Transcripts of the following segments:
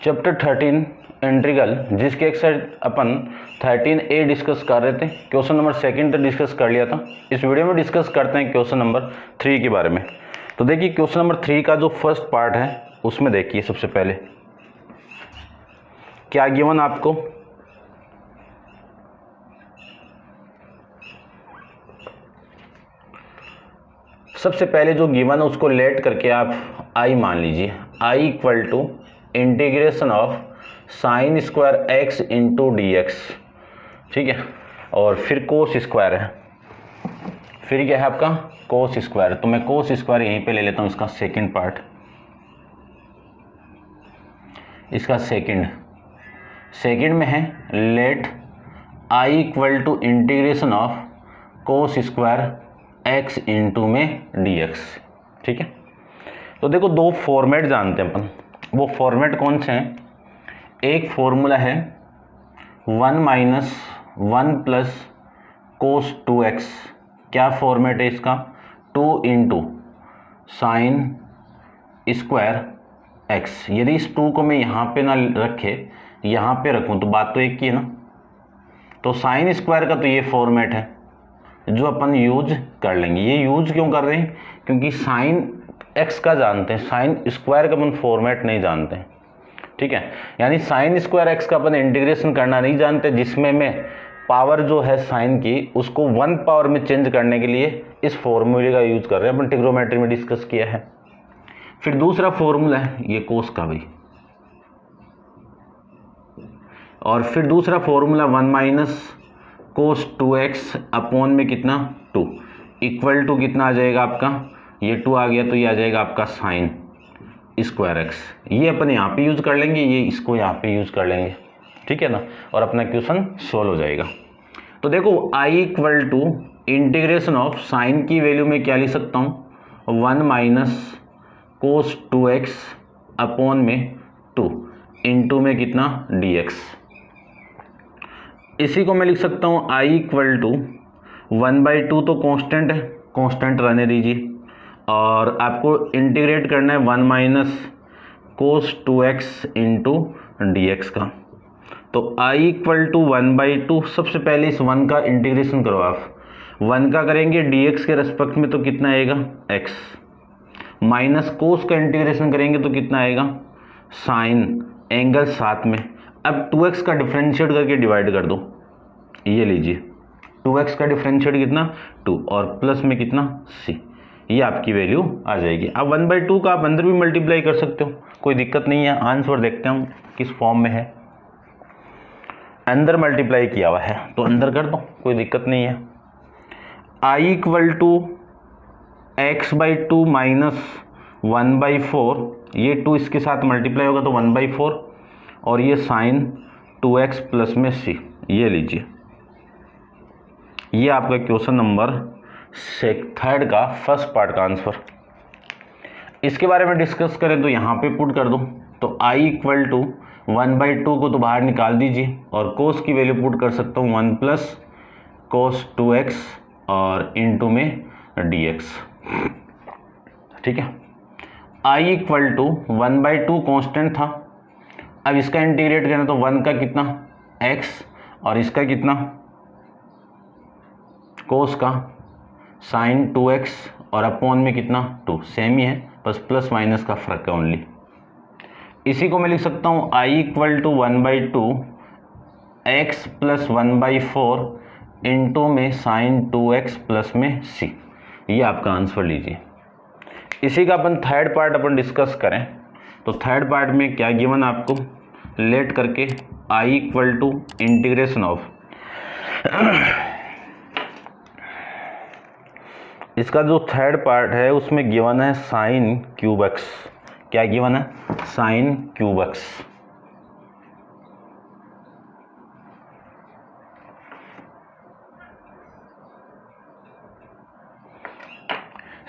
Chapter 13 integral, जिसके exercise अपन 13A discuss कर रहे थे। क्वेश्चन नंबर 2 तक डिस्कस कर लिया था। इस वीडियो में डिस्कस करते हैं क्वेश्चन नंबर 3 के बारे में। तो देखिए क्वेश्चन नंबर 3 का जो फर्स्ट पार्ट है उसमें देखिए सबसे पहले क्या गिवन आपको, सबसे पहले जो गिवन है उसको लेट करके आप आई मान लीजिए। I equal to integration of sine square x into d x, ठीक है। और फिर कोस स्क्वायर है, फिर क्या है आपका कोस स्क्वायर। तो मैं कोस स्क्वायर यहीं पे ले लेता हूँ, इसका सेकंड पार्ट, इसका सेकंड में है let I equal to integration of cos square x into में डी एक्स, ठीक है। तो देखो दो फॉर्मेट जानते हैं अपन, वो फॉर्मेट कौन से हैं। एक फॉर्मूला है 1 माइनस 1 प्लस कोस 2x, क्या फॉर्मेट है इसका, 2 इंटू साइन स्क्वायर x। यदि इस 2 को मैं यहाँ पे ना रखे, यहाँ पे रखूँ तो बात तो एक ही है ना। तो साइन स्क्वायर का तो ये फॉर्मेट है जो अपन यूज कर लेंगे। ये यूज क्यों कर रहे हैं, क्योंकि साइन x का जानते हैं, साइन स्क्वायर का अपन फॉर्मेट नहीं जानते हैं, ठीक है। यानी साइन स्क्वायर एक्स का अपन इंटीग्रेशन करना नहीं जानते, जिसमें मैं पावर जो है साइन की उसको 1 पावर में चेंज करने के लिए इस फॉर्मूले का यूज कर रहे हैं। अपन ट्रिग्नोमेट्री में डिस्कस किया है। फिर दूसरा फॉर्मूला है ये कोस का भाई, और फिर दूसरा फॉर्मूला 1 माइनस कोस 2x अपॉन में कितना 2 इक्वल टू कितना आ जाएगा आपका, ये 2 आ गया तो ये आ जाएगा आपका साइन स्क्वायर एक्स। ये अपन यहाँ पे यूज कर लेंगे, ये इसको यहाँ पे यूज कर लेंगे, ठीक है ना। और अपना क्वेश्चन सोल्व हो जाएगा। तो देखो i equal to integration of sine की वैल्यू में क्या लिख सकता हूँ, 1 माइनस कोस 2x अपॉन में 2 इंटू में कितना dx। इसी को मैं लिख सकता हूँ i इक्वल टू 1/2, तो कांस्टेंट है, कांस्टेंट रहने दीजिए। और आपको इंटीग्रेट करना है 1 माइनस कोस 2x इंटू डी एक्स का। तो i इक्वल टू 1/2, सबसे पहले इस 1 का इंटीग्रेशन करो आप। 1 का करेंगे dx के रेस्पेक्ट में तो कितना आएगा x, माइनस कोस का इंटीग्रेशन करेंगे तो कितना आएगा साइन, एंगल साथ में। अब 2x का डिफरेंशिएट करके डिवाइड कर दो, ये लीजिए 2x का डिफरेंशिएट कितना 2 और प्लस में कितना c, ये आपकी वैल्यू आ जाएगी। अब 1/2 का आप अंदर भी मल्टीप्लाई कर सकते हो, कोई दिक्कत नहीं है। आंसर देखते हैं किस फॉर्म में है, अंदर मल्टीप्लाई किया हुआ है तो अंदर कर दो, कोई दिक्कत नहीं है। i equal to x/2 minus 1/4, ये 2 इसके साथ मल्टीप्लाई होगा तो 1/4, और ये साइन 2x प्लस में c, ये लीजिए। ये आपका क्वेश्चन नंबर 3 का फर्स्ट पार्ट का आंसर। इसके बारे में डिस्कस करें तो यहाँ पे पुट कर दो। तो i इक्वल टू 1/2 को तो बाहर निकाल दीजिए, और कोस की वैल्यू पुट कर सकता हूँ 1 प्लस कोस 2x और इंटू में dx, ठीक है। i इक्वल टू 1/2 कॉन्स्टेंट था, अब इसका इंटीग्रेट करना तो 1 का कितना x और इसका कितना कोस का साइन 2x और अपॉन में कितना 2, सेम ही है, बस प्लस माइनस का फर्क है ओनली। इसी को मैं लिख सकता हूँ i equal to 1/2 x plus 1/4 into में साइन 2x प्लस में c, ये आपका आंसर लीजिए। इसी का अपन थर्ड पार्ट अपन डिस्कस करें तो थर्ड पार्ट में क्या गिवन आपको, लेट करके i equal to integration of इसका जो थर्ड पार्ट है उसमें गिवन है साइन क्यूब एक्स। क्या गिवन है, sine cube x.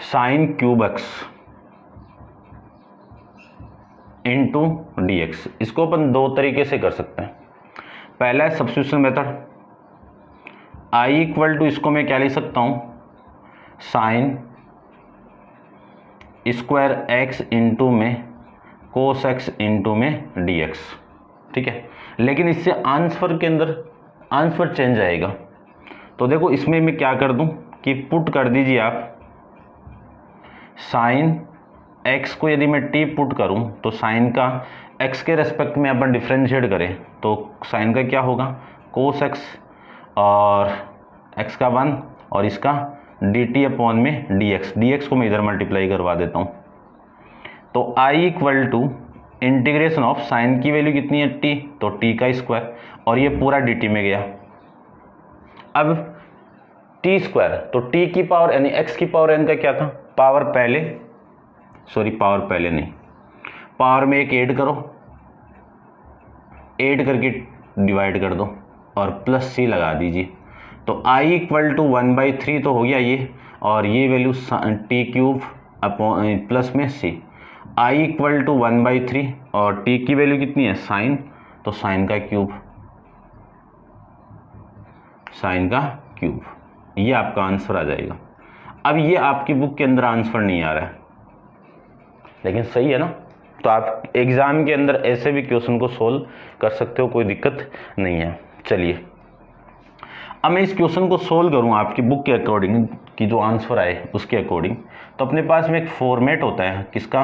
Sine cube x into d x, इसको अपन दो तरीके से कर सकते हैं। पहला है substitution method. i equal to इसको मैं क्या लिख सकता हूँ, साइन स्क्वायर एक्स इंटू में कोस एक्स इंटू में डी एक्स। ठीक है, लेकिन इससे आंसर के अंदर आंसर चेंज आएगा। तो देखो इसमें मैं क्या कर दूं कि पुट कर दीजिए आप साइन एक्स को, यदि मैं टी पुट करूं तो साइन का एक्स के रेस्पेक्ट में अपन डिफ्रेंशिएट करें तो साइन का क्या होगा, कोस एक्स और एक्स का 1 और इसका डी टी अपॉन में डी एक्स। डी एक्स को मैं इधर मल्टीप्लाई करवा देता हूँ। तो I equal to integration of sine की वैल्यू कितनी है टी, तो टी का स्क्वायर और ये पूरा डी टी में गया। अब टी स्क्वायर, तो टी की पावर यानी एक्स की पावर एन का क्या था, पावर पहले नहीं, पावर में एक ऐड करो, ऐड करके डिवाइड कर दो और प्लस सी लगा दीजिए। तो आई इक्वल टू 1/3 तो हो गया ये, और ये value T cube upon plus में सी। आई इक्वल टू 1/3 और टी की वैल्यू कितनी है साइन, तो साइन का क्यूब, ये आपका आंसर आ जाएगा। अब ये आपकी बुक के अंदर आंसर नहीं आ रहा है, लेकिन सही है ना। तो आप एग्जाम के अंदर ऐसे भी क्वेश्चन को सोल्व कर सकते हो, कोई दिक्कत नहीं है। चलिए अब मैं इस क्वेश्चन को सोल्व करूं आपकी बुक के अकॉर्डिंग, कि जो आंसर आए उसके अकॉर्डिंग। तो अपने पास में एक फॉर्मेट होता है किसका,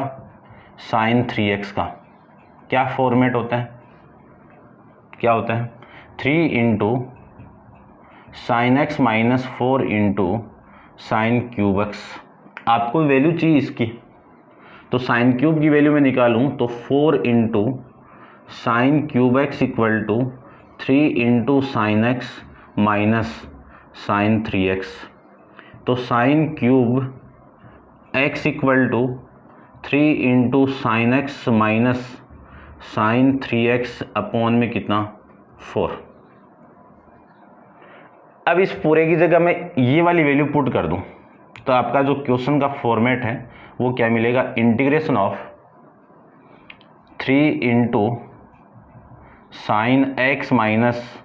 साइन 3x का। क्या फॉर्मेट होता है, क्या होता है, 3 into sine x minus 4 into sine cube x. आपको वैल्यू चाहिए इसकी, तो साइन क्यूब की वैल्यू मैं निकालूं तो 4 into sine cube x equal to 3 into sine x minus sine 3x। तो sine cube x equal to 3 into sine x minus sine 3x upon में कितना 4। अब इस पूरे की जगह मैं ये वाली वैल्यू पुट कर दूं तो आपका जो क्वेश्चन का फॉर्मेट है वो क्या मिलेगा, integration of 3 into sine x minus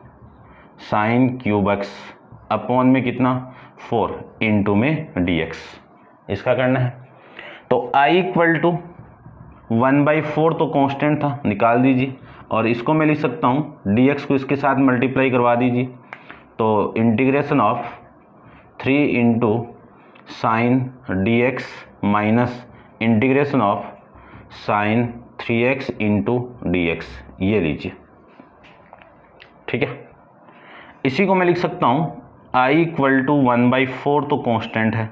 sign cube x upon में कितना 4 इंटू में डी एक्स, इसका करना है। तो i इक्वल टू 1/4 तो कांस्टेंट था, निकाल दीजिए, और इसको मैं लिख सकता हूँ dx को इसके साथ मल्टीप्लाई करवा दीजिए। तो integration of 3 into sign dx minus integration of sign 3x into dx, ये लीजिए। ठीक है, इसी को मैं लिख सकता हूँ i इक्वल टू 1/4 तो कांस्टेंट है,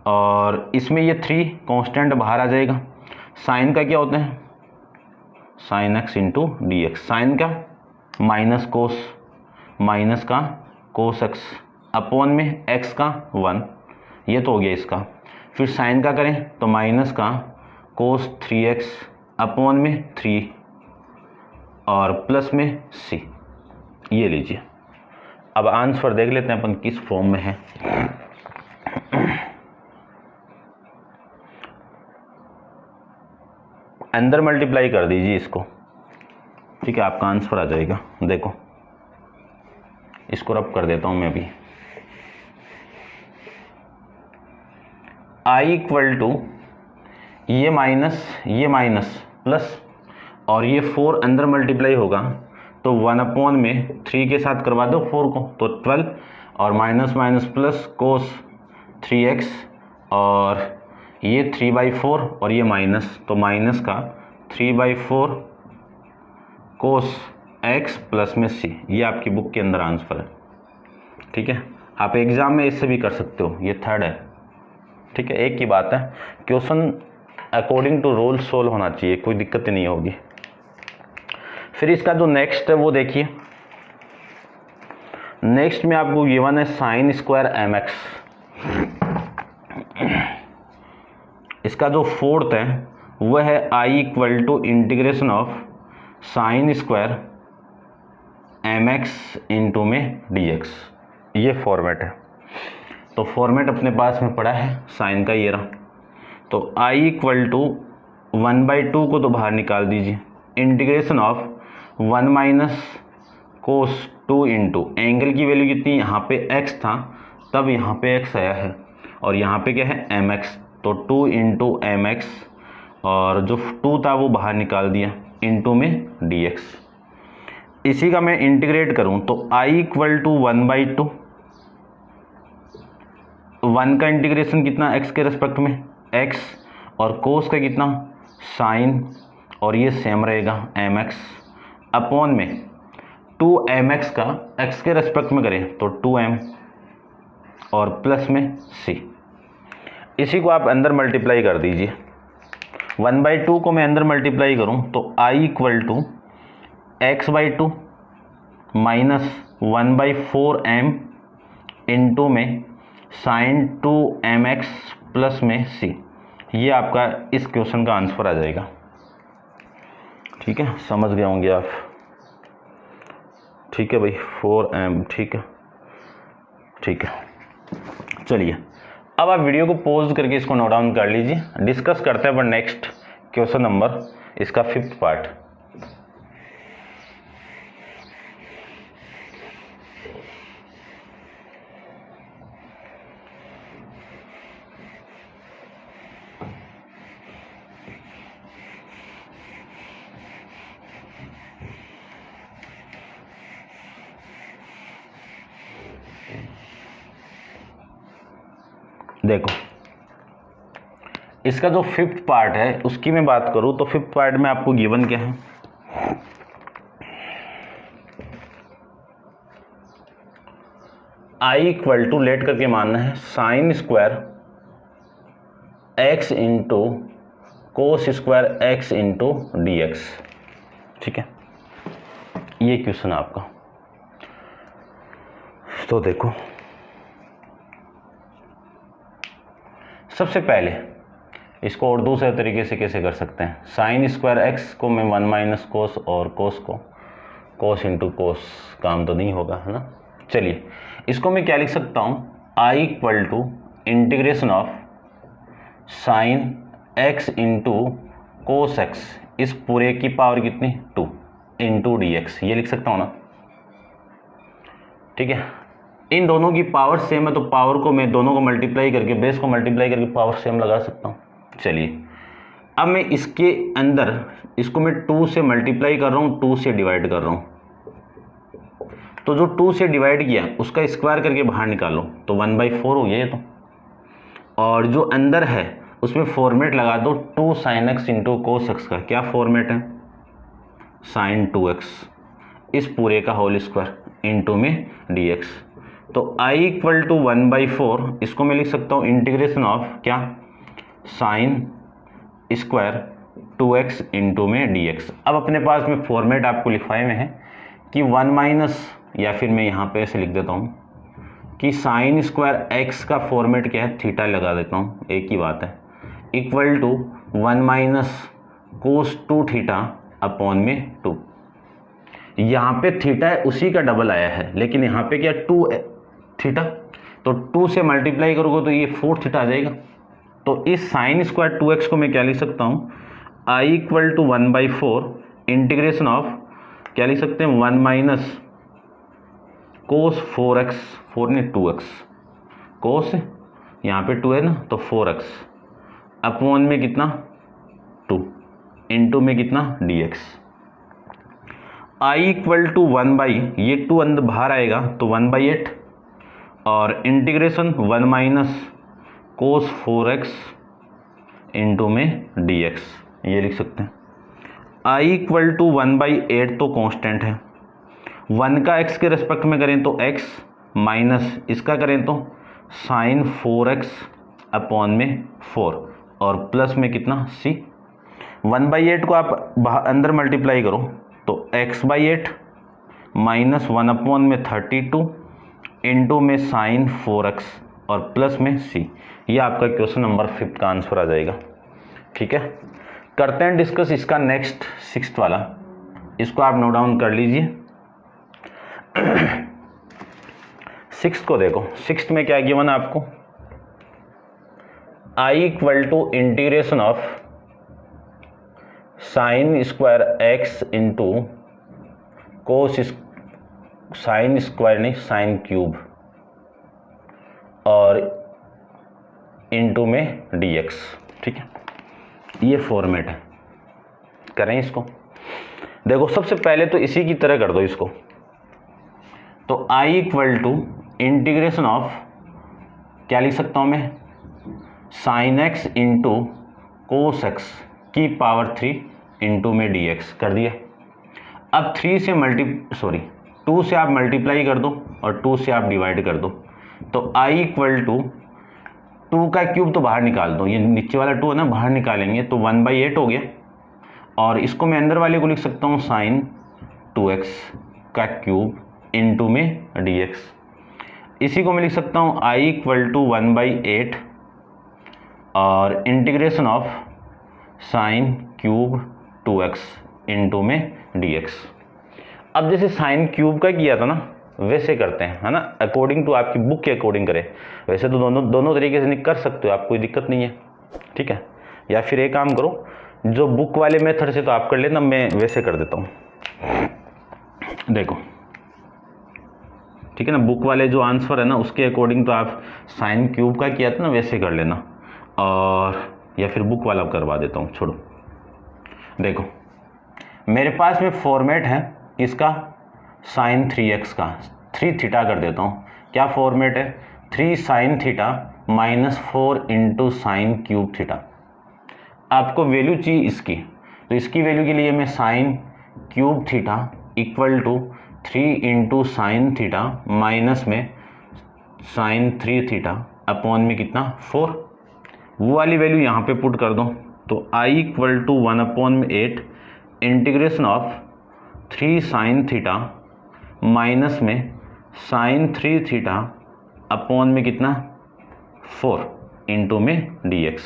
और इसमें ये 3 कांस्टेंट बाहर आ जाएगा। साइन का क्या होता है, sine x into d x, sine का माइनस का कोस x अपॉन में x का 1, ये तो हो गया इसका। फिर साइन का करें तो माइनस का कोस 3x अपॉन में 3 और प्लस में c, ये लीजिए। अब आंसर देख लेते हैं अपन किस फॉर्म में है। अंदर मल्टीप्लाई कर दीजिए इसको, ठीक है, आपका आंसर आ जाएगा। देखो इसको रब कर देता हूं मैं अभी। i इक्वल टू ये माइनस प्लस और ये 4 अंदर मल्टीप्लाई होगा तो 1 में 3 के साथ करवा दो 4 को, तो 12 और माइनस प्लस कोस 3x और ये 3/4 और ये माइनस, तो माइनस का 3/4 कोस x प्लस में c, ये आपकी बुक के अंदर आंसर है। ठीक है, आप एग्जाम में इससे भी कर सकते हो, ये 3rd है। ठीक है, एक ही बात है, question according to rule solve होना चाहिए, कोई दिक्कत नहीं होगी। फिर इसका जो नेक्स्ट है वो देखिए, नेक्स्ट में आपको गिवन है साइन स्क्वायर mx। इसका जो 4th है वह है i equal to integration of sine square mx into में dx, ये फॉर्मेट है। तो फॉर्मेट अपने पास में पड़ा है साइन का, ये रहा। तो i इक्वल टू 1/2 को तो बाहर निकाल दीजिए, integration of 1 minus cos 2 into angle की वैल्यू कितनी, यहाँ पे x था तब यहाँ पे x आया है और यहाँ पे क्या है mx, तो 2 इंटू mx और जो 2 था वो बाहर निकाल दिया, इनटू में dx। इसी का मैं इंटीग्रेट करूं तो I इक्वल टू 1/2, 1 का इंटीग्रेशन कितना x के रेस्पेक्ट में x, और कोस का कितना साइन, और ये सेम रहेगा mx अपॉन में 2mx का x के रेस्पेक्ट में करें तो 2m और प्लस में c। इसी को आप अंदर मल्टीप्लाई कर दीजिए। 1/2 को मैं अंदर मल्टीप्लाई करूं तो I equal to x/2 minus 1/4m into में साइन 2mx प्लस में c। ये आपका इस क्वेश्चन का आंसर आ जाएगा। ठीक है, समझ गए होंगे आप। ठीक है भाई, 4m। ठीक है, ठीक है, चलिए अब आप वीडियो को पॉज करके इसको नोट डाउन कर लीजिए। डिस्कस करते हैं पर नेक्स्ट क्वेश्चन नंबर, इसका 5th पार्ट। देखो, इसका जो 5th पार्ट है उसकी मैं बात करूं तो 5th पार्ट में आपको गिवन क्या है, I इक्वल टू लेट करके मानना है sign square x into cos square x into dx। ठीक है, ये क्वेश्चन आपका। तो देखो, सबसे पहले इसको और दूसरे तरीके से कैसे कर सकते हैं। साइन स्क्वायर एक्स को मैं 1 माइनस कोस, और कोस को कोस इंटू कोस, काम तो नहीं होगा, है ना। चलिए, इसको मैं क्या लिख सकता हूँ, I equal to integration of sine x into cos x, इस पूरे की पावर कितनी 2 इंटू dx, ये लिख सकता हूँ ना। ठीक है, इन दोनों की पावर सेम है तो पावर को मैं दोनों को मल्टीप्लाई करके, बेस को मल्टीप्लाई करके पावर सेम लगा सकता हूँ। चलिए, अब मैं इसके अंदर इसको मैं 2 से मल्टीप्लाई कर रहा हूँ, 2 से डिवाइड कर रहा हूँ। तो जो 2 से डिवाइड किया उसका स्क्वायर करके बाहर निकालो तो 1/4 हो गया ये तो। और जो अंदर है उसमें फॉर्मेट लगा दो 2 sin x into cos x का। क्या फॉर्मेट है, साइन 2x, इस पूरे का होल स्क्वायर इंटू में dx। तो I इक्वल टू 1/4, इसको मैं लिख सकता हूँ इंटीग्रेशन ऑफ क्या, साइन स्क्वायर 2x इंटू में dx। अब अपने पास में फॉर्मेट आपको लिखवाए में है कि 1 माइनस, या फिर मैं यहाँ पे ऐसे लिख देता हूँ कि साइन स्क्वायर x का फॉर्मेट क्या है, थीटा लगा देता हूँ, एक ही बात है, equal to 1 minus cos 2 theta upon में 2। यहाँ पे थीटा है उसी का डबल आया है, लेकिन यहाँ पे क्या 2 थीटा, तो 2 से मल्टीप्लाई करोगे तो ये 4 थीटा आ जाएगा। तो इस साइन स्क्वायर 2x को मैं क्या लिख सकता हूँ, I equal to 1/4 integration of, क्या लिख सकते हैं, 1 माइनस कोस 4x, 4 नहीं 2x, कोस यहाँ पे 2 है ना तो 4x अपॉन में कितना 2 इंटू में कितना dx। I इक्वल टू 1/, ये 2 अंदर बाहर आएगा तो 1/8, और इंटीग्रेशन 1 माइनस कोस 4x इंटू में dx, ये लिख सकते हैं। I इक्वल टू 1/8 तो कांस्टेंट है, 1 का x के रेस्पेक्ट में करें तो x, माइनस इसका करें तो साइन 4x अपॉन में 4, और प्लस में कितना c। 1/8 को आप अंदर मल्टीप्लाई करो तो x/8 माइनस 1 अपॉन में 32 इंटू में साइन 4x और प्लस में c। ये आपका क्वेश्चन नंबर 5 का आंसर आ जाएगा। ठीक है, करते हैं डिस्कस इसका नेक्स्ट 6th वाला, इसको आप नोट डाउन कर लीजिए। 6th को देखो, 6th में क्या गिवन है आपको, I equal to integration of sine square x into cos, sine square नहीं साइन क्यूब, और इंटू में dx। ठीक है, ये फॉर्मेट है। करें इसको, देखो सबसे पहले तो इसी की तरह कर दो इसको। तो I equal to integration of, क्या लिख सकता हूँ मैं, sine x into cos x की पावर 3 इंटू में dx कर दिया। अब 3 से 2 से आप मल्टीप्लाई कर दो और 2 से आप डिवाइड कर दो। तो I इक्वल टू 2 का क्यूब तो बाहर निकाल दो, ये नीचे वाला 2 है ना, बाहर निकालेंगे तो 1/8 हो गया। और इसको मैं अंदर वाले को लिख सकता हूँ साइन 2x का क्यूब इंटू में dx। इसी को मैं लिख सकता हूँ I इक्वल टू 1/8 और integration of sine cube 2x into में dx। अब जैसे साइन क्यूब का किया था ना वैसे करते हैं, है ना, अकॉर्डिंग टू आपकी बुक के अकॉर्डिंग करें। वैसे तो दोनों तरीके से कर सकते हो आप, कोई दिक्कत नहीं है, ठीक है। या फिर एक काम करो, जो बुक वाले मेथड से तो आप कर लेना, मैं वैसे कर देता हूँ। देखो ठीक है ना, बुक वाले जो आंसर है ना उसके अकॉर्डिंग तो आप साइन क्यूब का किया था ना वैसे कर लेना, और या फिर बुक वाला करवा देता हूँ, छोड़ो। देखो मेरे पास में फॉर्मेट है इसका साइन 3x का, 3 थीटा कर देता हूँ। क्या फॉर्मेट है, 3 sine theta minus 4 into sine cube theta. आपको वैल्यू चाहिए इसकी, तो इसकी वैल्यू के लिए मैं sine cube theta equal to 3 into sine theta minus में साइन 3 थीटा अपॉन में कितना 4, वो वाली वैल्यू यहाँ पे पुट कर दो। तो I equal to 1/8 integration of 3 sine theta minus में साइन 3 थीटा अपॉन में कितना 4 इंटू में dx।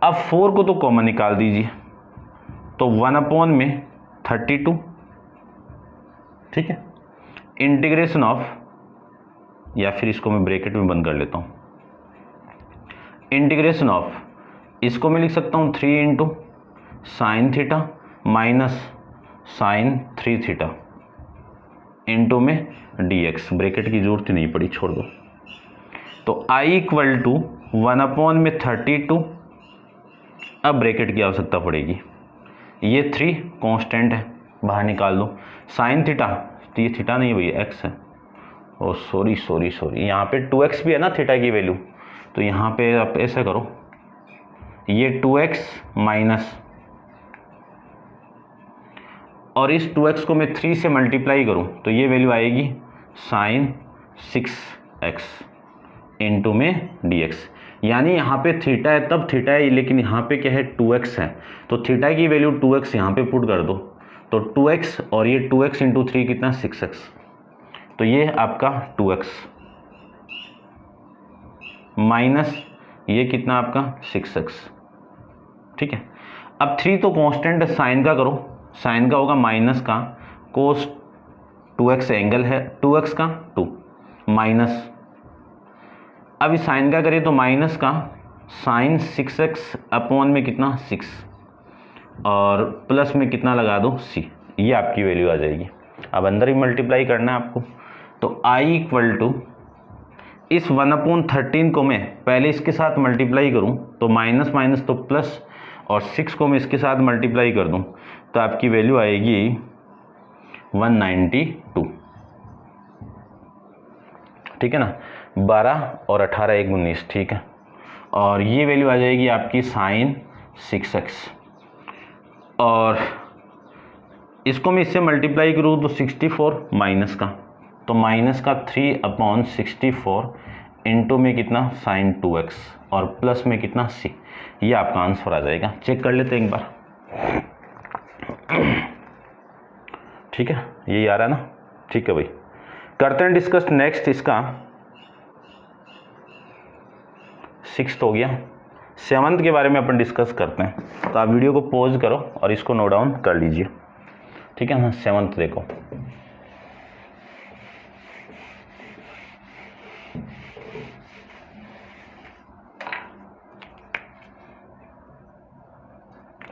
अब 4 को तो कॉमन निकाल दीजिए, तो 1/32, ठीक है, इंटीग्रेशन ऑफ, या फिर इसको मैं ब्रैकेट में बंद कर लेता हूँ, इंटीग्रेशन ऑफ, इसको मैं लिख सकता हूँ 3 into sine theta minus sine 3 theta into में dx। ब्रैकेट की जरूरत ही नहीं पड़ी, छोड़ दो। तो I इक्वल टू 1/32, अब ब्रैकेट की आवश्यकता पड़ेगी, ये 3 कांस्टेंट है, बाहर निकाल दो। साइन थीटा, तो ये थीटा नहीं भैया x है, ओ सॉरी, यहाँ पे 2x भी है ना थीटा की वैल्यू, तो यहाँ पे आप ऐसा करो, ये 2x माइनस, और इस 2x को मैं 3 से मल्टीप्लाई करूँ तो ये वैल्यू आएगी साइन 6x इंटू में dx। यानी यहाँ पे थीटा है तब थीटा है, लेकिन यहाँ पे क्या है 2x है, तो थीटा की वैल्यू 2x यहाँ पे पुट कर दो, तो 2x और ये 2x इंटू 3 कितना 6x, तो ये आपका 2x माइनस ये कितना आपका 6x, ठीक है। अब 3 तो कांस्टेंट है, साइन का करो, साइन का होगा माइनस का कोस 2x एंगल है 2x का 2 माइनस, अब इस साइन का करें तो माइनस का साइन 6x अपॉन में कितना 6 और प्लस में कितना लगा दो c, ये आपकी वैल्यू आ जाएगी। अब अंदर ही मल्टीप्लाई करना है आपको, तो I इक्वल टू इस 1/13 को मैं पहले इसके साथ मल्टीप्लाई करूं तो माइनस माइनस तो प्लस, और 6 को मैं इसके साथ मल्टीप्लाई कर दूं तो आपकी वैल्यू आएगी 192, ठीक है ना, 12 और 18 1 19, ठीक है। और ये वैल्यू आ जाएगी आपकी साइन 6x, और इसको मैं इससे मल्टीप्लाई करूँ तो 64 माइनस का, तो माइनस का 3/64 इंटू में कितना साइन 2x और प्लस में कितना c, ये आपका आंसर आ जाएगा। चेक कर लेते हैं एक बार, ठीक है, यही आ रहा है ना, ठीक है भाई। करते हैं डिस्कस नेक्स्ट, इसका 6th हो गया, 7th के बारे में अपन डिस्कस करते हैं। तो आप वीडियो को पॉज करो और इसको नोट डाउन कर लीजिए, ठीक है ना। 7th देखो,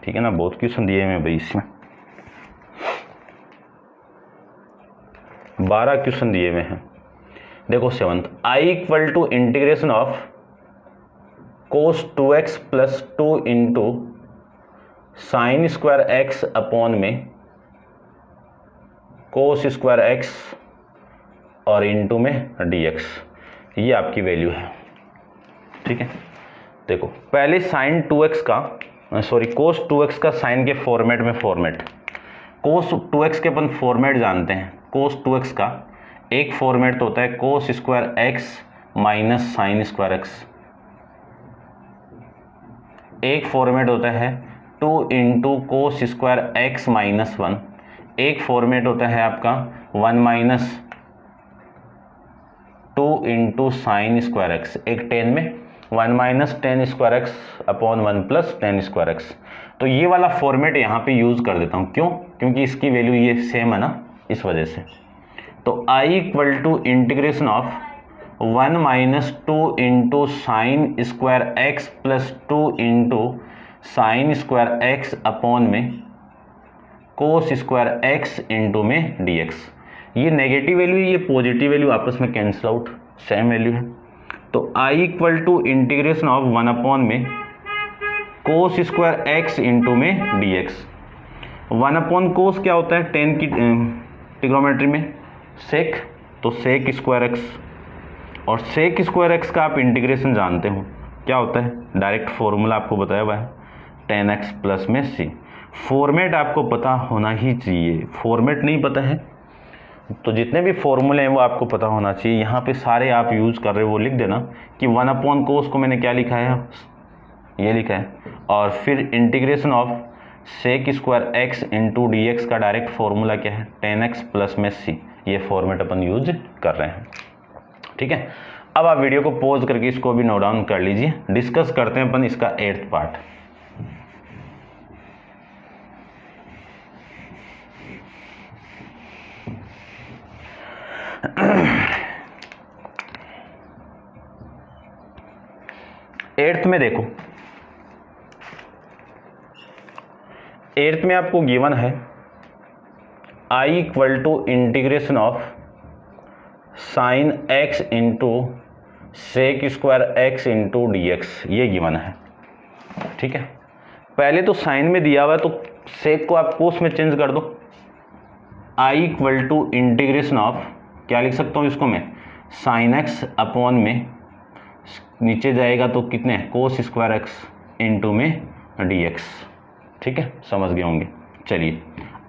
ठीक है ना, बहुत क्वेश्चन दिए हैं भाई इसमें, 12 क्वेश्चन दिए हुए हैं। देखो 7th, I equal to integration of cos 2x plus 2 into sine square x upon में कोस स्क्वायर एक्स और इंटू में dx, ये आपकी वैल्यू है। ठीक है, देखो पहले साइन 2x का कोस 2x का साइन के फॉर्मेट में कोस 2x के अपन फॉर्मेट जानते हैं। कोस 2x का एक फॉर्मेट तो होता है कोस square x minus sine square x, एक फॉर्मेट होता है 2 into cos square x minus 1, एक फॉर्मेट होता है आपका 1 minus 2 into sine square x, एक 10 में 1 minus tan square x upon 1 plus ten square x. तो ये वाला फॉर्मेट यहाँ पे यूज़ कर देता हूँ, क्यों? क्योंकि इसकी वैल्यू ये सेम है ना, इस वजह से। तो I equal to integration of 1 minus 2 into sine square x plus 2 into sine square x upon में कोस स्क्वायर एक्स इंटू में dx। ये नेगेटिव वैल्यू, ये पॉजिटिव वैल्यू आपस में कैंसिल आउट, सेम वैल्यू है। तो I equal to integration of 1 upon में cos square x into में dx। 1 अपॉन कोस क्या होता है? 10 की ट्रिग्नोमेट्री में सेक, तो सेक स्क्वायर एक्स, और सेक स्क्वायर एक्स का आप इंटीग्रेशन जानते हो क्या होता है, डायरेक्ट फॉर्मूला आपको बताया हुआ है 10x प्लस में c। फॉर्मेट आपको पता होना ही चाहिए, फॉर्मेट नहीं पता है तो जितने भी फॉर्मूले हैं वो आपको पता होना चाहिए। यहाँ पे सारे आप यूज़ कर रहे हो वो लिख देना कि 1 अपॉन कोस को मैंने क्या लिखा है, ये लिखा है, और फिर integration of sec square x into d x का डायरेक्ट फॉर्मूला क्या है 10x प्लस में c। ये फॉर्मेट अपन यूज कर रहे हैं। ठीक है, अब आप वीडियो को पॉज करके इसको भी नोट डाउन कर लीजिए, डिस्कस करते हैं अपन इसका 8th पार्ट। एट्थ में देखो, 8th में आपको गिवन है I equal to integration of sine x into sec square x into d x, ये गिवन है। ठीक है, पहले तो साइन में दिया हुआ है तो सेक को आप कोस में चेंज कर दो। I equal to integration of, क्या लिख सकता हूँ इसको मैं, साइन एक्स अपॉन में नीचे जाएगा तो कितने कोस स्क्वायर एक्स इंटू में डी एक्स। ठीक है, समझ गए होंगे। चलिए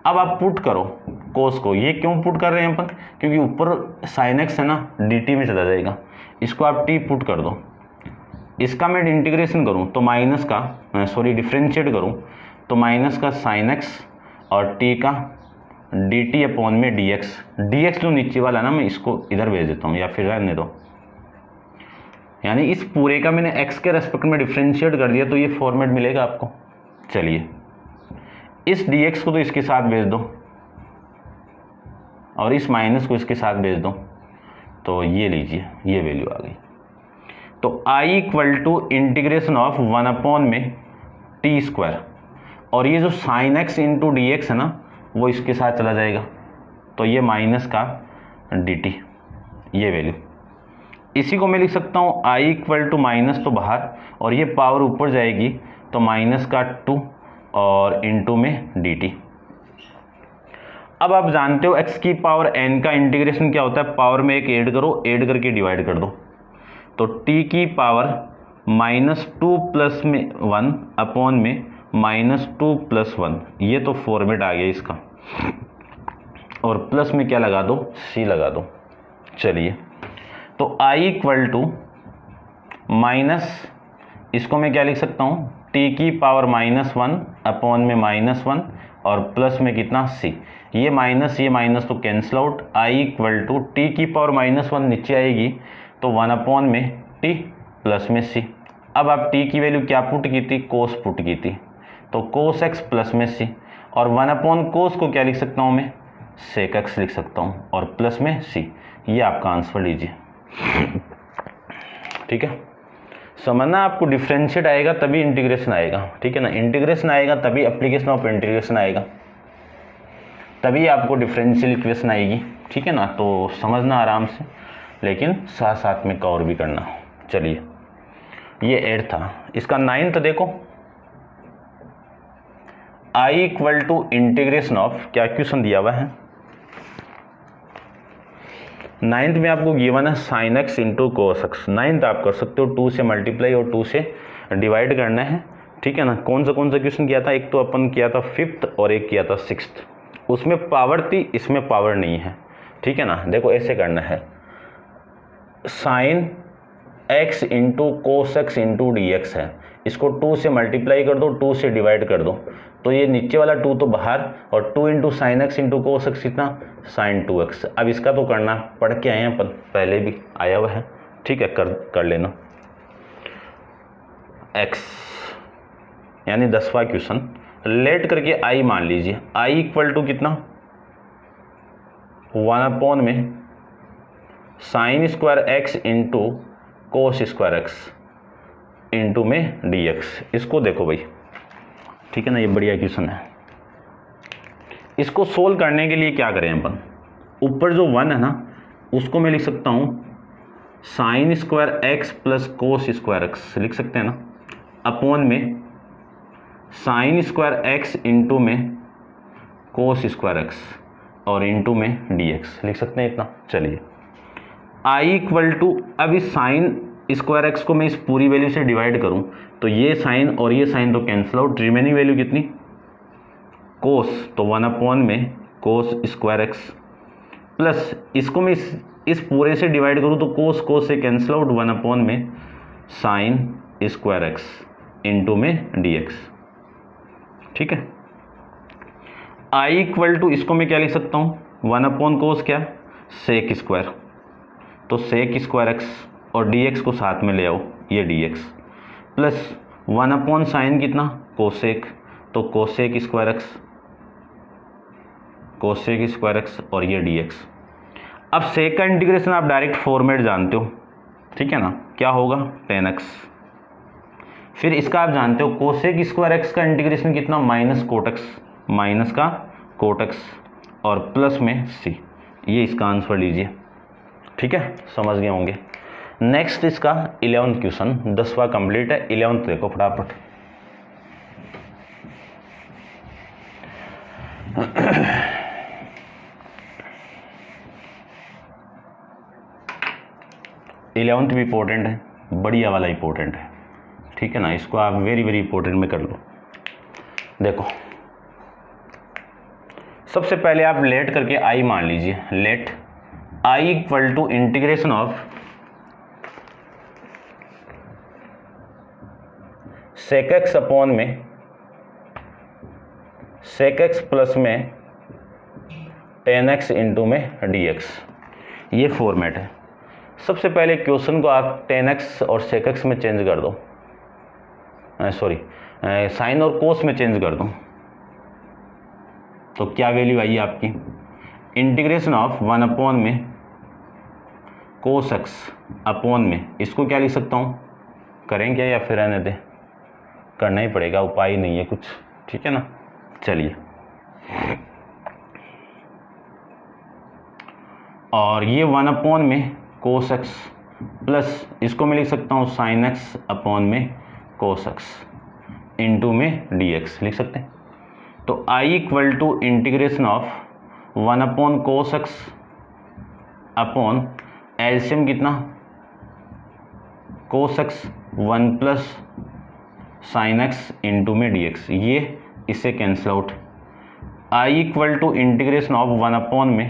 अब आप पुट करो कोस को। ये क्यों पुट कर रहे हैं अपन, क्योंकि ऊपर साइन एक्स है ना dt में चला जाएगा, इसको आप t पुट कर दो। इसका मैं इंटीग्रेशन करूं तो माइनस का डिफ्रेंशिएट करूं तो माइनस का साइन एक्स और t का dt अपॉन में dx जो नीचे वाला ना मैं इसको इधर भेज देता हूँ या फिर रहने दो, यानी इस पूरे का मैंने x के रेस्पेक्ट में डिफ्रेंशिएट कर दिया तो ये फॉर्मेट मिलेगा आपको। चलिए इस dx को तो इसके साथ भेज दो और इस माइनस को इसके साथ भेज दो, तो ये लीजिए ये वैल्यू आ गई। तो I equal to integration of 1 upon में टी स्क्वायर, और ये जो sine x into d x है ना वो इसके साथ चला जाएगा, तो ये माइनस का dt, ये वैल्यू। इसी को मैं लिख सकता हूँ I इक्वल टू माइनस तो बाहर और ये पावर ऊपर जाएगी तो माइनस का 2 और इंटू में dt। अब आप जानते हो x की पावर n का इंटीग्रेशन क्या होता है, पावर में एक ऐड करो, ऐड करके डिवाइड कर दो, तो t की पावर -2 प्लस में 1 अपॉन में -2 प्लस 1, ये तो फॉर्मेट आ गया इसका, और प्लस में क्या लगा दो, c लगा दो। चलिए तो I इक्वल टू माइनस, इसको मैं क्या लिख सकता हूँ, t की पावर -1 अपॉन में -1 और प्लस में कितना c, ये माइनस तो cancel out. I equal to t की पावर -1 नीचे आएगी तो 1 अपॉन में t प्लस में c। अब आप t की वैल्यू क्या पुट की थी, कोस पुट की थी, तो कोस x प्लस में c, और 1 अपॉन कोस को क्या लिख सकता हूँ मैं, सेक x लिख सकता हूँ, और प्लस में c। ये आपका आंसर लीजिए। ठीक है, समझना आपको डिफरेंशिएट आएगा तभी इंटीग्रेशन आएगा। ठीक है ना, इंटीग्रेशन आएगा तभी एप्लीकेशन ऑफ इंटीग्रेशन आएगा, तभी आपको डिफरेंशियल इक्वेशन आएगी। ठीक है ना, तो समझना आराम से, लेकिन साथ साथ में कवर भी करना। चलिए ये 8 था। इसका 9th देखो, I equal to integration of, क्या क्वेश्चन दिया हुआ है 9th में आपको गिवन है sine x into cos x. 9th आप कर सकते हो 2 से मल्टीप्लाई और 2 से डिवाइड करना है, ठीक है ना। कौन सा क्वेश्चन किया था, एक तो अपन किया था 5th और एक किया था 6th, उसमें पावर थी, इसमें पावर नहीं है, ठीक है ना। देखो ऐसे करना है, sine x into cos x into d x है, इसको 2 से मल्टीप्लाई कर दो, 2 से डिवाइड कर दो, तो ये नीचे वाला 2 तो बाहर, और 2 into sine x into cos x कितना, साइन 2x। अब इसका तो करना पढ़ के आए हैं अपन, पहले भी आया हुआ है, ठीक है, कर लेना। x यानी 10वां क्वेश्चन, लेट करके i मान लीजिए, i इक्वल टू कितना 1 में साइन स्क्वायर एक्स इंटू कोस स्क्वायर एक्स इंटू में dx। इसको देखो भाई, ठीक है ना, ये बढ़िया क्वेश्चन है। इसको सोल्व करने के लिए क्या करें अपन, ऊपर जो 1 है ना उसको मैं लिख सकता हूँ sign square x plus cos square x, लिख सकते हैं ना, अपॉन में साइन स्क्वायर एक्स इंटू में कोस स्क्वायर एक्स और इंटू में dx, लिख सकते हैं इतना। चलिए i इक्वल टू, अब इस साइन स्क्वायर एक्स को मैं इस पूरी वैल्यू से डिवाइड करूं तो ये साइन और ये साइन तो कैंसिल आउट, रिमेनिंग वैल्यू कितनी कोस, तो 1 में कोस स्क्वायर एक्स प्लस इसको मैं इस पूरे से डिवाइड करूं तो कोस से कैंसिल आउट, 1 में साइन स्क्वायर एक्स इंटू में dx, ठीक है। i इक्वल टू, इसको मैं क्या लिख सकता हूँ 1 कोस क्या, सेक स्क्वायर, तो सेक स्क्वायर एक्स और dx को साथ में ले आओ, ये dx प्लस 1 साइन कितना कोसेक, तो कोसेक स्क्वायर एक्स और ये dx। अब सेक का इंटीग्रेशन आप डायरेक्ट फॉर्मेट जानते हो, ठीक है ना, क्या होगा 10x। फिर इसका आप जानते हो कोसेक स्क्वायर एक्स का इंटीग्रेशन कितना, माइनस का कोट एक्स और प्लस में c, ये इसका आंसर लीजिए, ठीक है, समझ गए होंगे। नेक्स्ट इसका 11th क्वेश्चन, 10वां कंप्लीट है, 11th देखो फटाफट। इलेवंथ भी इंपॉर्टेंट है, बढ़िया वाला इंपॉर्टेंट है, ठीक है ना, इसको आप वेरी वेरी इंपॉर्टेंट में कर लो। देखो सबसे पहले आप लेट करके i मान लीजिए, let i equal to integration of sec x upon में सेक एक्स प्लस में 10x इंटू में dx, ये फॉर्मेट है। सबसे पहले क्वेश्चन को आप 10x और सेक एक्स में चेंज कर दो, सॉरी साइन और कोस में चेंज कर दो, तो क्या वैल्यू आई आपकी, इंटीग्रेशन ऑफ 1 में कोस एक्स अपॉन में, इसको क्या लिख सकता हूँ, करें क्या या फिर रहने दें, करना ही पड़ेगा, उपाय नहीं है कुछ, ठीक है ना। चलिए, और ये 1 में कोस एक्स प्लस इसको मैं लिख सकता हूँ साइन एक्स अपॉन में कोस एक्स इंटू में dx, लिख सकते हैं। तो i equal to integration of 1 cos x upon LCM कितना cos x 1 plus sine x into में dx, ये इससे cancel out. i equal to integration of 1 में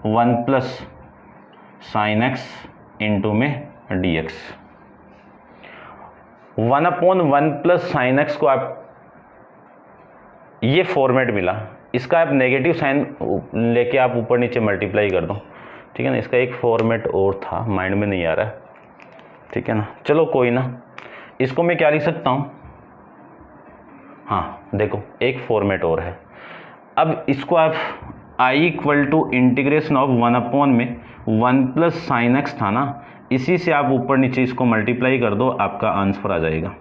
1 प्लस साइन एक्स इंटू में dx। 1 प्लस साइन एक्स को आप, ये format मिला, इसका आप नेगेटिव साइन लेके आप ऊपर नीचे मल्टीप्लाई कर दो, ठीक है ना। इसका एक फॉर्मेट और था, माइंड में नहीं आ रहा है, ठीक है ना, चलो कोई ना। इसको मैं क्या लिख सकता हूँ, हाँ देखो एक फॉर्मेट और है। अब इसको आप i equal to integration of 1 में 1 प्लस साइन एक्स था ना, इसी से आप ऊपर नीचे इसको मल्टीप्लाई कर दो, आपका आंसर आ जाएगा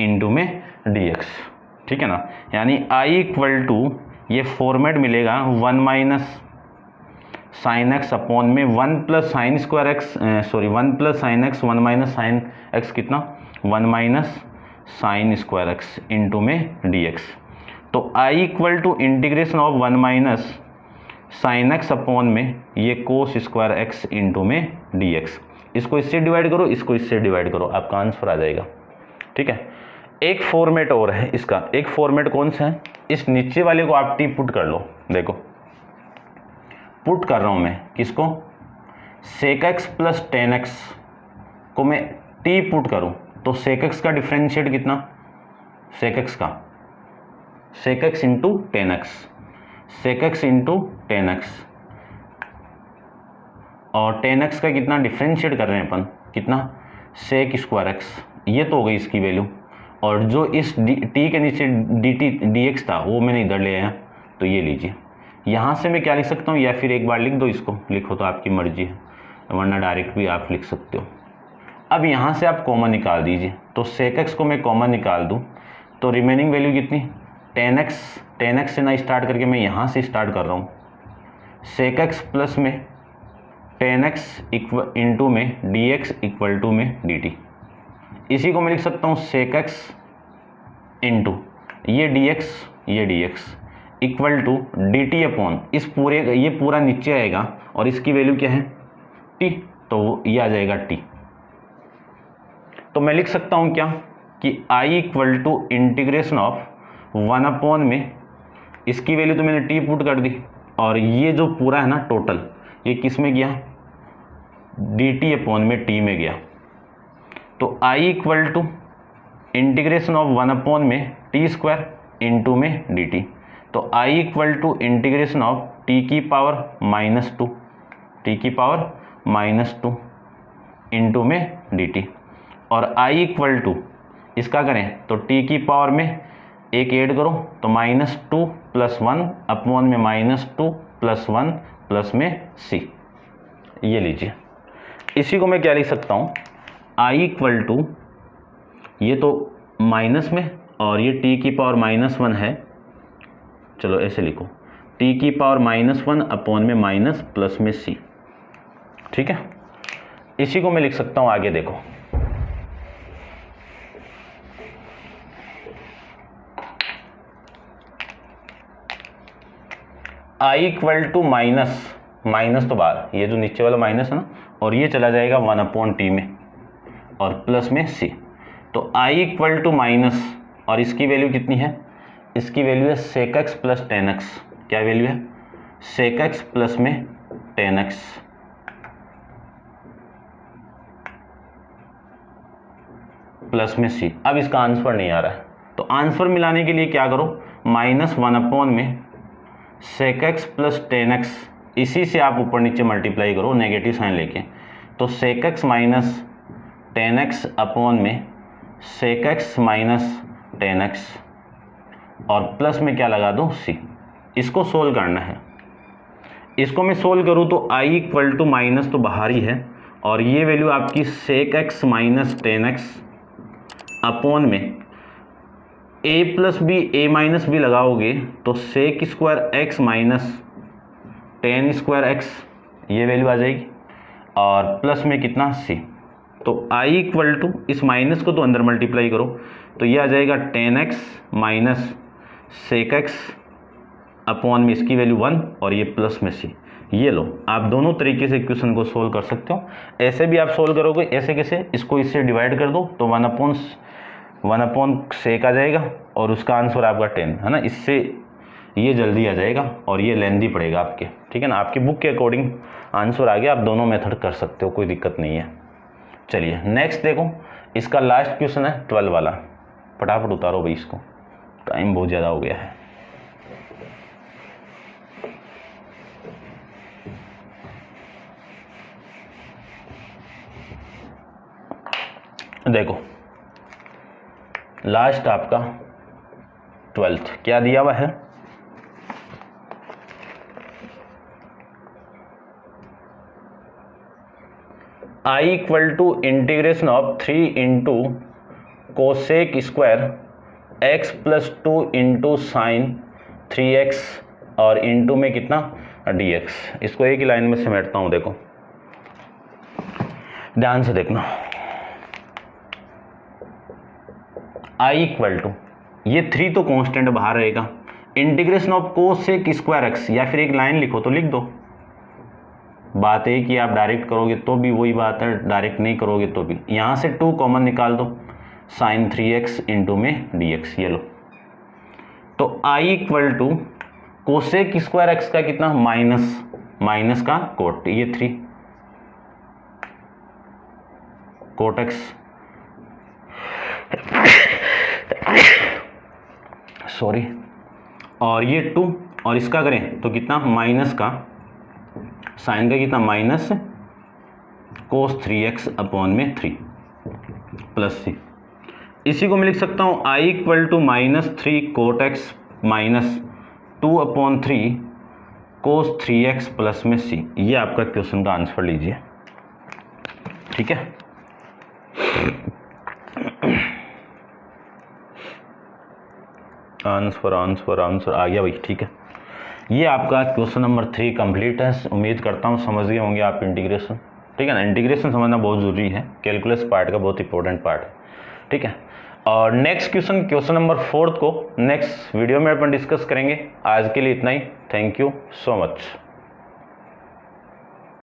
इंटू में dx, ठीक है ना। यानी i इक्वल टू, ये फॉर्मेट मिलेगा 1 माइनस साइन एक्स अपॉन में 1 plus sine square x, sorry 1 plus sine x 1 minus sine x कितना 1 minus sine square x into में डी एक्स। तो I equal to integration of 1 minus sine x upon में ये cos square x into में d x. इसको इससे divide करो, इसको इससे डिवाइड करो, आपका आंसर आ जाएगा। ठीक है, एक फॉर्मेट और है इसका। एक फॉर्मेट कौन सा है, इस नीचे वाले को आप टी पुट कर लो। देखो पुट कर रहा हूं मैं किसको, sec x plus tan x को मैं टी पुट करूं तो सेक एक्स का डिफरेंशिएट कितना, सेक एक्स का sec x into tan x, sec x into tan x, और टेन एक्स का कितना डिफरेंशिएट कर रहे हैं अपन, कितना सेक स्क्वायर एक्स। ये तो हो गई इसकी वैल्यू, और जो इस टी के नीचे डी टी डी एक्स था वो मैंने इधर ले आया, तो ये लीजिए। यहाँ से मैं क्या लिख सकता हूँ, या फिर एक बार लिख दो इसको, लिखो तो आपकी मर्जी है, वरना डायरेक्ट भी आप लिख सकते हो। अब यहाँ से आप कॉमन निकाल दीजिए, तो सेक एक्स को मैं कॉमन निकाल दूँ तो रिमेनिंग वैल्यू कितनी, टेन एक्स से ना स्टार्ट करके मैं यहाँ से स्टार्ट कर रहा हूँ, सेक एक्स प्लस में टेन एक्स इक्वल इंटू में डी एक्स इक्वल टू में डी टी। इसी को मैं लिख सकता हूँ सेक एक्स इंटू ये d x equal to d t upon इस पूरे, ये पूरा नीचे आएगा और इसकी वैल्यू क्या है टी, तो ये आ जाएगा टी। तो मैं लिख सकता हूँ क्या कि I equal to integration of 1 upon में, इसकी वैल्यू तो मैंने टी पुट कर दी, और ये जो पूरा है ना टोटल, ये किस में गया, डी टी अपॉन में टी में गया। तो I equal to integration of 1 upon में टी स्क्वायर इंटू में डी टी। तो I equal to integration of t की पावर -2, टी की पावर -2 इंटू में डी टी, और आई इक्वल टू इसका करें तो टी की पावर में एक ऐड करो तो -2 + 1 अपॉन में -2 + 1 प्लस में सी। ये लीजिए, इसी को मैं क्या लिख सकता हूँ, आई इक्वल टू, ये तो माइनस में और ये टी की पावर -1 है, चलो ऐसे लिखो, टी की पावर -1 अपॉन में माइनस प्लस में सी। ठीक है, इसी को मैं लिख सकता हूँ आगे, देखो आई इक्वल टू माइनस तो बाहर, ये जो नीचे वाला माइनस है ना, और ये चला जाएगा 1 अपॉन टी में और प्लस में सी। तो आई इक्वल टू माइनस, और इसकी वैल्यू कितनी है, इसकी वैल्यू है sec x plus tan x. क्या वैल्यू है, सेक एक्स प्लस में टेन एक्स प्लस में सी। अब इसका आंसर नहीं आ रहा है, तो आंसर मिलाने के लिए क्या करो, -1 अपॉन में sec x plus tan x, इसी से आप ऊपर नीचे मल्टीप्लाई करो नेगेटिव साइन लेके, तो sec x minus tan x upon में sec x minus tan x, और प्लस में क्या लगा दो सी। इसको सोल्व करना है, इसको मैं सोल्व करूँ तो आई इक्वल टू माइनस तो बाहर ही है, और ये वैल्यू आपकी sec x minus tan x upon में a plus b a minus b लगाओगे तो sec square x minus tan square x, ये वैल्यू आ जाएगी, और प्लस में कितना c। तो i इक्वल टू, इस माइनस को तो अंदर मल्टीप्लाई करो तो ये आ जाएगा tan x minus sec x upon में इसकी वैल्यू 1 और ये प्लस में c। ये लो, आप दोनों तरीके से इक्वेशन को सोल्व कर सकते हो। ऐसे भी आप सोल्व करोगे, ऐसे कैसे, इसको इससे डिवाइड कर दो तो 1 अपॉन सेक आ जाएगा, और उसका आंसर आपका 10 है ना। इससे ये जल्दी आ जाएगा और ये लेंथी पड़ेगा आपके, ठीक है ना। आपकी बुक के अकॉर्डिंग आंसर आ गया, आप दोनों मेथड कर सकते हो, कोई दिक्कत नहीं है। चलिए नेक्स्ट देखो, इसका लास्ट क्वेश्चन है 12 वाला, फटाफट उतारो भाई इसको, टाइम बहुत ज़्यादा हो गया है। देखो लास्ट आपका 12th क्या दिया हुआ है, I equal to integration of 3 into cosec square x plus 2 into sine 3x और इंटू में कितना dx। इसको एक ही लाइन में समेटता हूँ, देखो ध्यान से देखना। I इक्वल टू, ये 3 तो कांस्टेंट बाहर रहेगा, integration of cosec square x, या फिर एक लाइन लिखो तो लिख दो। बात है कि आप डायरेक्ट करोगे तो भी वही बात है, डायरेक्ट नहीं करोगे तो भी। यहाँ से 2 कॉमन निकाल दो, साइन 3x इंटू में dx, ये लो। तो I equal to cosec square x का कितना, माइनस का कोट, ये 3 कोट एक्स, सॉरी, और ये 2, और इसका करें तो कितना, माइनस का साइन का कितना, माइनस कोस 3x अपॉन में 3 प्लस c। इसी को मैं लिख सकता हूँ I equal to -3 cot x minus 2 upon 3 cos 3x plus में c। ये आपका क्वेश्चन का आंसर लीजिए, ठीक है। आंसर आ गया भाई, ठीक है। ये आपका क्वेश्चन नंबर 3 कंप्लीट है। उम्मीद करता हूँ समझ गए होंगे आप इंटीग्रेशन, ठीक है ना। इंटीग्रेशन समझना बहुत ज़रूरी है, कैलकुलस पार्ट का बहुत इंपॉर्टेंट पार्ट है, ठीक है। और नेक्स्ट क्वेश्चन नंबर 4 को नेक्स्ट वीडियो में अपन डिस्कस करेंगे। आज के लिए इतना ही, थैंक यू सो मच।